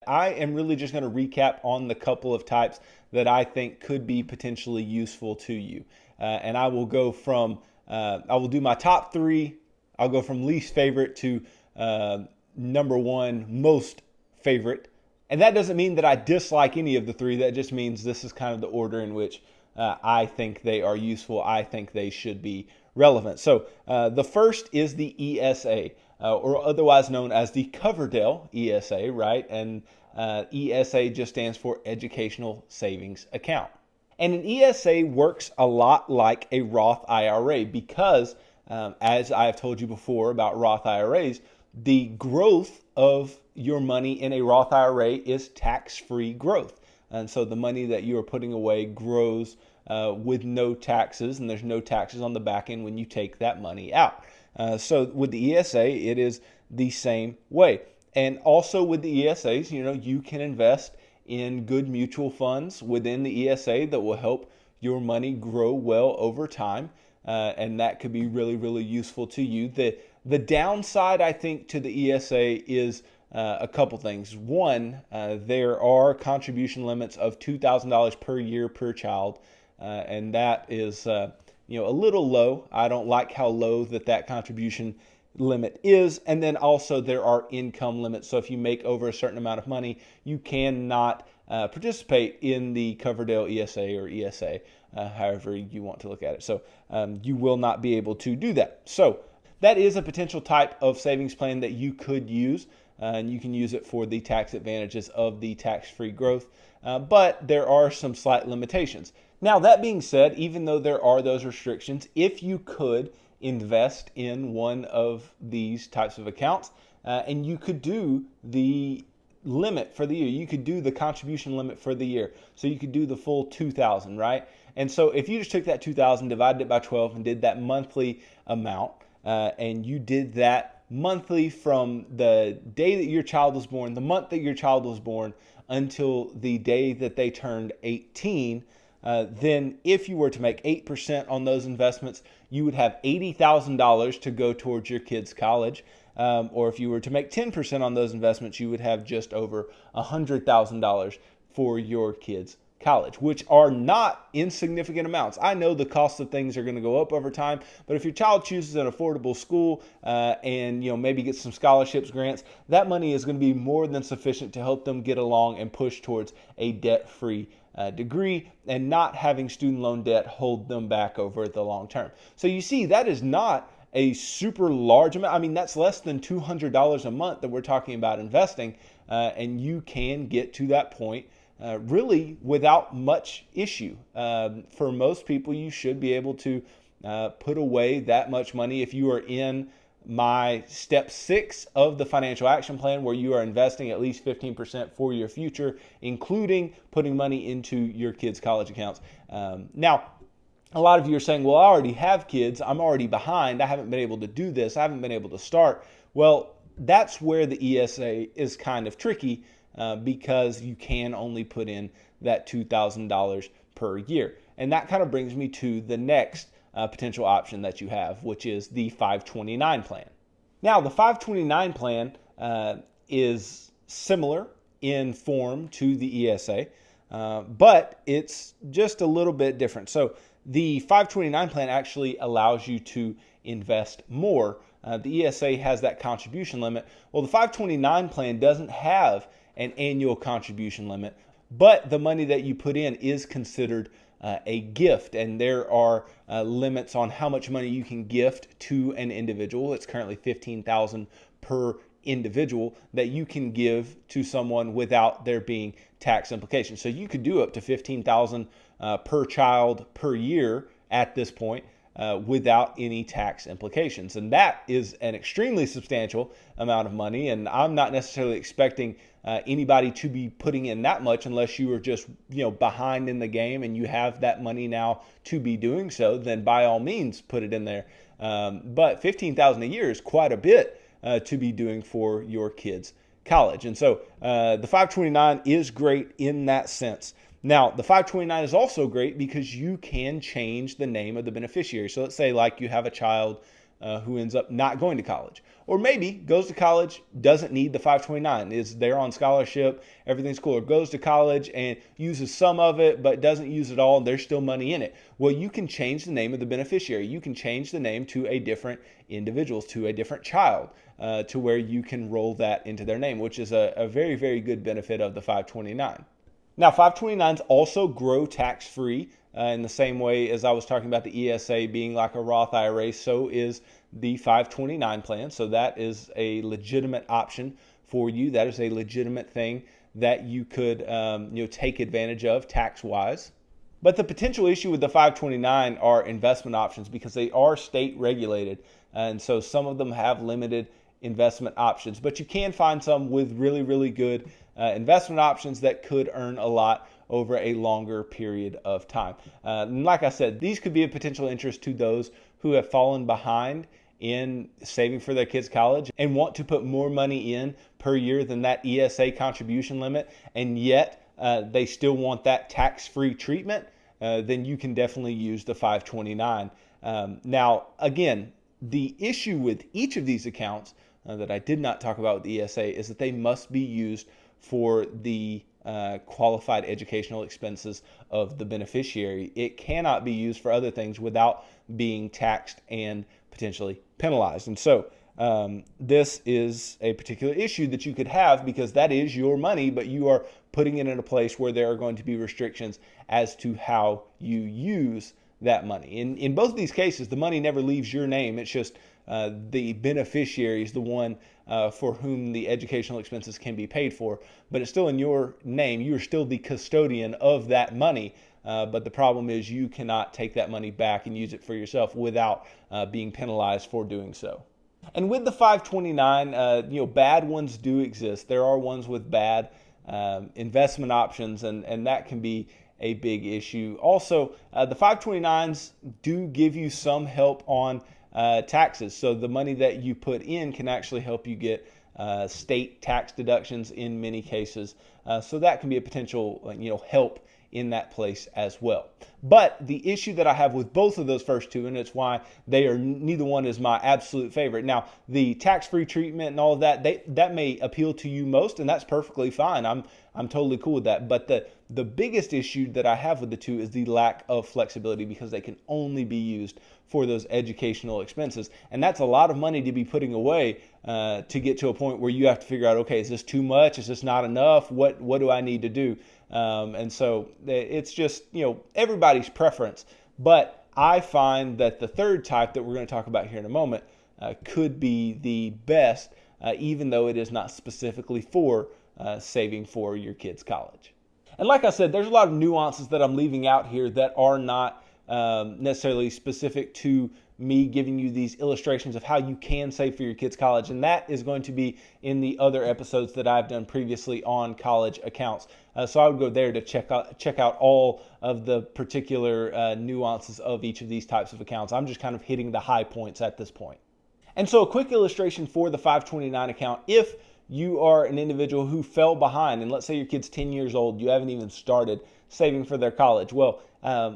I am really just going to recap on the couple of types that I think could be potentially useful to you. And I will go from, I will do my top three. I'll go from least favorite to number one most favorite. And that doesn't mean that I dislike any of the three. That just means this is kind of the order in which I think they are useful. I think they should be relevant. So the first is the ESA, or otherwise known as the Coverdell ESA, right? And ESA just stands for Educational Savings Account. And an ESA works a lot like a Roth IRA because, as I have told you before about Roth IRAs, the growth of your money in a Roth IRA is tax-free growth. And so the money that you are putting away grows with no taxes, and there's no taxes on the back end when you take that money out. So with the ESA, it is the same way. And also with the ESAs, you can invest in good mutual funds within the ESA that will help your money grow well over time. And that could be really, really useful to you. The downside, I think, to the ESA is a couple things. One, there are contribution limits of $2,000 per year per child, and that is a little low. I don't like how low that contribution limit is. And then also there are income limits. So if you make over a certain amount of money, you cannot participate in the Coverdell ESA or ESA, however you want to look at it. So you will not be able to do that. So that is a potential type of savings plan that you could use, and you can use it for the tax advantages of the tax-free growth, but there are some slight limitations. Now, that being said, even though there are those restrictions, if you could invest in one of these types of accounts, and you could do the limit for the year, you could do the contribution limit for the year, so you could do the full $2,000, right? And so if you just took that $2,000, divided it by 12, and did that monthly amount, and you did that monthly from the day that your child was born, the month that your child was born, until the day that they turned 18, then if you were to make 8% on those investments, you would have $80,000 to go towards your kids' college. Or if you were to make 10% on those investments, you would have just over $100,000 for your kids' college, which are not insignificant amounts. I know the cost of things are going to go up over time, but if your child chooses an affordable school and maybe get some scholarships, grants, that money is going to be more than sufficient to help them get along and push towards a debt-free degree and not having student loan debt hold them back over the long term. So you see, that is not a super large amount. I mean, that's less than $200 a month that we're talking about investing, and you can get to that point really without much issue. For most people, you should be able to put away that much money if you are in my step 6 of the financial action plan, where you are investing at least 15% for your future, including putting money into your kids' college accounts. Now, a lot of you are saying, well, I already have kids. I'm already behind. I haven't been able to do this. I haven't been able to start. Well, that's where the ESA is kind of tricky because you can only put in that $2,000 per year. And that kind of brings me to the next potential option that you have, which is the 529 plan. Now, the 529 plan is similar in form to the ESA, but it's just a little bit different. So the 529 plan actually allows you to invest more. The ESA has that contribution limit. Well, the 529 plan doesn't have an annual contribution limit, but the money that you put in is considered a gift, and there are limits on how much money you can gift to an individual. It's currently $15,000 per individual that you can give to someone without there being tax implications. So you could do up to $15,000 per child per year at this point without any tax implications. And that is an extremely substantial amount of money. And I'm not necessarily expecting anybody to be putting in that much unless you are just behind in the game and you have that money now to be doing so. Then by all means put it in there. But $15,000 a year is quite a bit to be doing for your kids' college. And so the 529 is great in that sense. Now, the 529 is also great because you can change the name of the beneficiary. So let's say like you have a child who ends up not going to college. Or maybe goes to college, doesn't need the 529, is there on scholarship, everything's cool, or goes to college and uses some of it but doesn't use it all, and there's still money in it. Well, you can change the name of the beneficiary. You can change the name to a different individual, to a different child, to where you can roll that into their name, which is a very, very good benefit of the 529. Now, 529s also grow tax-free in the same way as I was talking about the ESA being like a Roth IRA, so is the 529 plan. So that is a legitimate option for you. That is a legitimate thing that you could take advantage of tax-wise. But the potential issue with the 529 are investment options because they are state regulated. And so some of them have limited investment options, but you can find some with really, really good investment options that could earn a lot over a longer period of time. And like I said, these could be a potential interest to those who have fallen behind in saving for their kids' college and want to put more money in per year than that ESA contribution limit, and yet they still want that tax-free treatment. Then you can definitely use the 529. Now, again, the issue with each of these accounts that I did not talk about with the ESA is that they must be used for the qualified educational expenses of the beneficiary. It cannot be used for other things without being taxed and potentially penalized. And so this is a particular issue that you could have because that is your money, but you are putting it in a place where there are going to be restrictions as to how you use that money. In both of these cases, the money never leaves your name. It's just the beneficiary is the one for whom the educational expenses can be paid for, but it's still in your name. You are still the custodian of that money, but the problem is you cannot take that money back and use it for yourself without being penalized for doing so. And with the 529, bad ones do exist. There are ones with bad investment options, and that can be a big issue. Also, the 529s do give you some help on taxes. So the money that you put in can actually help you get state tax deductions in many cases. So that can be a potential help in that place as well. But the issue that I have with both of those first two, and it's why neither one is my absolute favorite. Now, the tax-free treatment and all of that, that may appeal to you most, and that's perfectly fine. I'm totally cool with that. But the biggest issue that I have with the two is the lack of flexibility because they can only be used for those educational expenses. And that's a lot of money to be putting away to get to a point where you have to figure out, okay, is this too much? Is this not enough? What do I need to do? And so it's just, everybody's preference. But I find that the third type that we're going to talk about here in a moment could be the best, even though it is not specifically for saving for your kids' college. And like I said, there's a lot of nuances that I'm leaving out here that are not necessarily specific to me giving you these illustrations of how you can save for your kids' college. And that is going to be in the other episodes that I've done previously on college accounts. So I would go there to check out all of the particular nuances of each of these types of accounts. I'm just kind of hitting the high points at this point. And so a quick illustration for the 529 account. If you are an individual who fell behind, and let's say your kid's 10 years old, you haven't even started saving for their college. Well,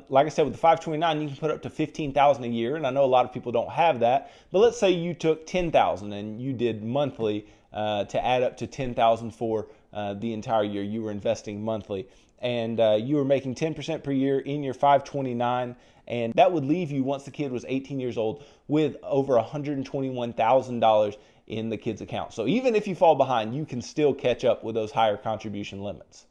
like I said, with the 529, you can put up to $15,000 a year, and I know a lot of people don't have that. But let's say you took $10,000 and you did monthly to add up to $10,000 for the entire year. You were investing monthly, and you were making 10% per year in your 529, and that would leave you, once the kid was 18 years old, with over $121,000 in the kid's account. So even if you fall behind, you can still catch up with those higher contribution limits.